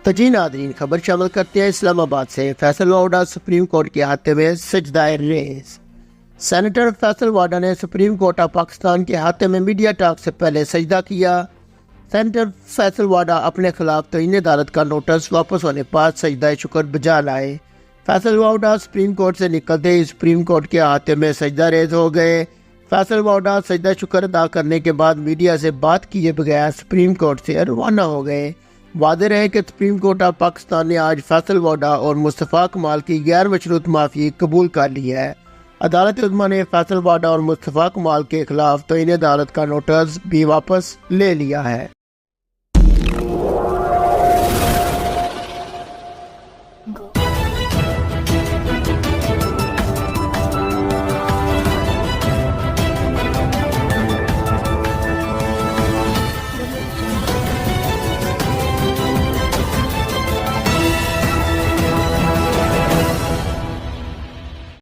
तो जी नादरीन, खबर शामिल करते हैं इस्लामाबाद से। फैसल वाडा सुप्रीम कोर्ट के हाथे में सजदाए रेस। सेनेटर फैसल वाडा ने सुप्रीम कोर्ट ऑफ पाकिस्तान के हाथे में मीडिया टॉक से पहले सजदा किया। सेनेटर फैसल वाडा अपने खिलाफ तौहीन अदालत का नोटिस वापस होने पर सजदा शुक्र बजा लाए। फैसल वाडा सुप्रीम कोर्ट से निकलते ही सुप्रीम कोर्ट के हाथे में सजदा रेज हो गए। फैसल वाडा सजदा शुक्र अदा करने के बाद मीडिया से बात किए बगैर सुप्रीम कोर्ट से रवाना हो गए। वादे रहे कि सुप्रीम कोर्ट ऑफ पाकिस्तान ने आज फैसल वाडा और मुस्तफ़ा कमाल की गैर मशरूत माफ़ी कबूल कर ली है। अदालत उज़्मा ने फैसल वाडा और मुस्तफ़ा कमाल के खिलाफ तौहीन अदालत का नोटिस भी वापस ले लिया है।